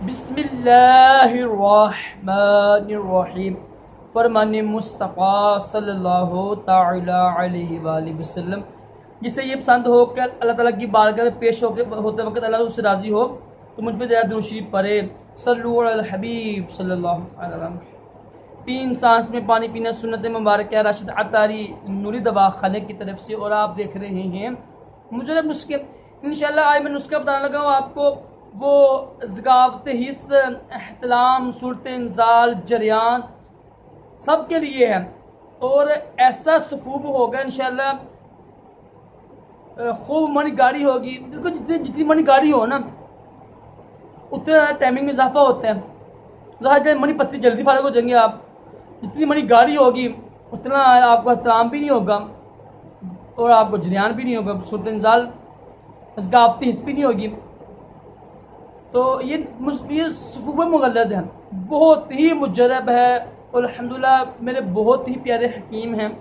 बिस्मिल्लाहिर्रहमानिर्रहीम। फरमान मुस्तफ़ा सल्लल्लाहु ताला अलैहि वसल्लम, जिसे ये पसंद हो कि अल्लाह ताला की बारगाह में पेश होते वक्त अल्लाह उससे राज़ी हो तो मुझ पर ज़्यादा दुरूद शरीफ पढ़े। सल्लु अल हबीब सल्लल्लाहु अलैहि वसल्लम। 3 सांस में पानी पीना सुन्नत मुबारक है। राशिद अतारी नूरी दवाखाने की तरफ से। और आप देख रहे हैं मुजरब नुस्खे। इंशाल्लाह आज मैं नुस्खा बताने लगा हूँ आपको, वो ज़गावत हिस्स, एहतलाम, सूरत इंज़ाल, जरियान सब के लिए है। और ऐसा सफूब होगा इंशाल्लाह, खूब मनी गाड़ी होगी। देखो जितनी मनी गाड़ी हो ना उतना टाइमिंग में इजाफा होता है। ज़्यादा मनी पत्ती जल्दी फारग हो जाएंगे आप। जितनी मनी गाड़ी होगी उतना आपको एहतराम भी नहीं होगा और आपको जरियान भी नहीं होगा, सूरत इंज़ाल ज़गावती हिस्स भी नहीं होगी। तो ये सफूब मुगल्लज़ है, बहुत ही मुजरब है। और अल्हम्दुलिल्लाह मेरे बहुत ही प्यारे हकीम हैं,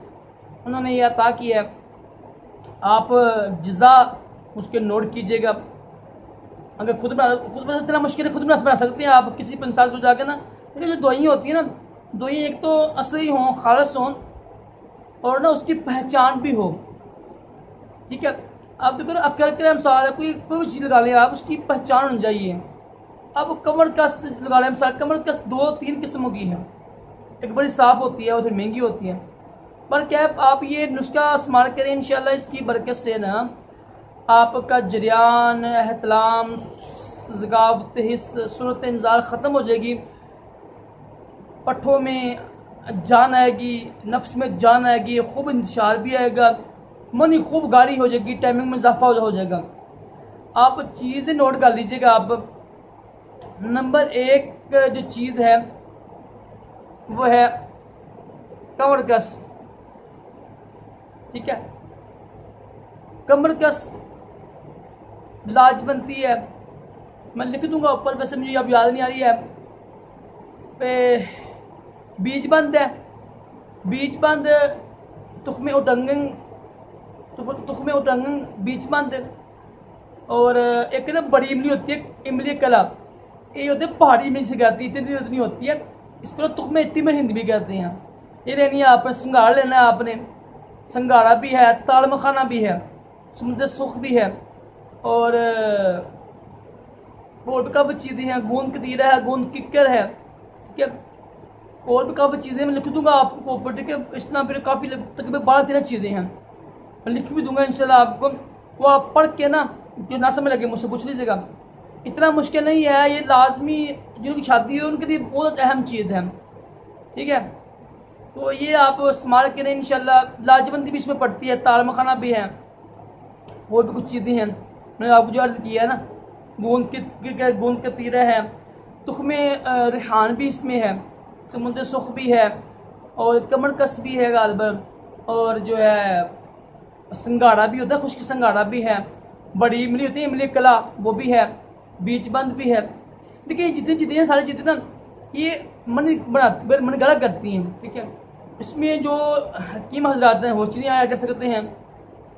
उन्होंने ये अता किया है। आप जिज़ा उसके नोट कीजिएगा। अगर खुद बना इतना मुश्किल है, खुद बना सकते हैं आप किसी पंसार से जाकर ना। लेकिन जो दवाइयाँ होती हैं ना, दवाइयाँ एक तो असली हों, खालस हों और ना उसकी पहचान भी हो। ठीक है, आप देखो ना अकर मिसाल है, कोई भी चीज़ लगा लें आप, उसकी पहचान होनी चाहिए। अब कमर कस लगा लें मिसाल, कमर कस 2-3 किस्मों की है। एक बड़ी साफ़ होती है और फिर महंगी होती है। पर क्या आप ये नुस्खा इस्तेमाल करें, इंशाल्लाह इसकी बरकत से ना आपका जरियान, एहतलाम, ज़गावत हिस्स, सूरत इंज़ाल ख़त्म हो जाएगी। पट्ठों में जान आएगी, नफ्स में जान आएगी, खूब इंतशार भी आएगा, मनी खूब गाड़ी हो जाएगी, टाइमिंग में इजाफा हो जाएगा। आप चीज़ें नोट कर लीजिएगा। आप नंबर 1 जो चीज़ है वो है कमर कस। ठीक है, कमर कस लाज बनती है, मैं लिख दूंगा ऊपर, वैसे मुझे अब याद नहीं आ रही है। बीज बंद है, बीज बंद तुख्मे उटंगन, तुख्मे उटंगन बीज बंद। और एक ना बड़ी इमली होती है, इमली कला, ये होती है पहाड़ी इमली से कहती है, इतनी इतनी होती है। इसको तुख्मे इतनी हिंद भी कहते हैं। ये लेनी है आपने, संगाड़ लेना है आपने। संगाड़ा भी है, ताल मखाना भी है, समुद्र सुख भी है और भी काफ़ी चीज़ें हैं। गूंद कतीरा है, गूंद किक्कर है। ठीक है, और भी काफ़ी चीज़ें मैं लिख दूंगा आपको ऊपर। ठीक है, इस तरह फिर काफ़ी तकरीबन 12-13 चीज़ें हैं, मैं लिख भी दूंगा इंशाल्लाह आपको। वो आप पढ़ के ना जो ना समझ लगे मुझसे पूछ लीजिएगा। इतना मुश्किल नहीं है, ये लाजमी जिनकी शादी है उनके लिए बहुत अहम चीज़ है। ठीक है, तो ये आप इस्तेमाल करें इंशाल्लाह। लाजबंदी भी इसमें पड़ती है, ताल मखाना भी है, और भी कुछ चीज़ें हैं मैंने आपको जो अर्ज़ किया है ना। गूंद के तीरा है, तुख्मे रिहान भी इसमें है, समुद्र सुख भी है और कमर कस भी है गालबन। और जो है संगाड़ा भी होता है, खुश्क संगाड़ा भी है, बड़ी इमली होती है, इमली कला वो भी है, बीज बंद भी है। देखिए जितनी चीज़ें हैं, सारी चीज़ें ना ये मन गलत करती हैं। ठीक है, इसमें जो हकीम हजरात हैं वो चीज़ें ऐड कर सकते हैं।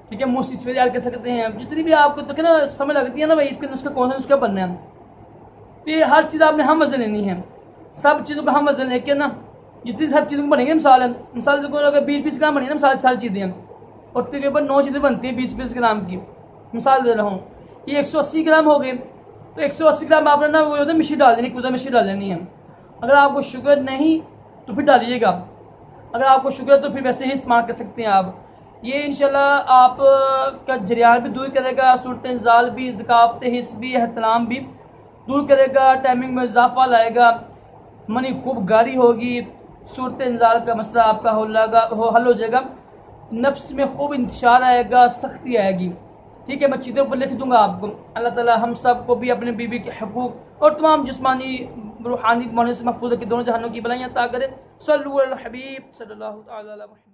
ठीक है, मुफ्ती से ऐड कर सकते हैं। जितनी भी आपको तो ना समय लगती है ना भाई, इसके नुस्खा कौन सा नुस्खा बनना है, तो ये हर चीज़ आपने हम वजन लेनी है। सब चीज़ों का हम वजन लेके ना जितनी सब चीज़ों को बनेंगे, मिसाल देखो अगर 20-20 ग्राम बनेगी ना मिसाल, सारी चीज़ें हैं और तकरीबन 9 चीज़ें बनती हैं 20-20 ग्राम की। मिसाल दे रहा हूँ, ये 180 ग्राम हो गए, तो 180 ग्राम आपने ना वो मिश्री डाल देनी, कुजा मिश्री डाल लेनी है। अगर आपको शुगर नहीं तो फिर डालिएगा, अगर आपको शुगर है तो फिर वैसे ही इस्तेमाल कर सकते हैं आप। ये इंशाल्लाह आप का जरियान भी दूर करेगा, सूरत इंज़ाल भी, ज़गावत हिस्स भी, एहतलाम भी दूर करेगा, टाइमिंग में इजाफा लाएगा, मनी खूब गारी होगी, सूरत इंज़ाल का मसला आपका हल हो जाएगा, नफ्स में खूब इंतशार आएगा, सख्ती आएगी। ठीक है, मैं चीज़ों पर लिख दूंगा आपको। अल्लाह ताला हम सब को भी अपने बीवी के हकूक़ और तमाम जिस्मानी रूहानी माने से महफूज रखे, दोनों जहानों की भलाइयाँ अता करे। सल्लल्लाहु अलैहि हबीब सल्लल्लाहु अलैहि वसल्लम।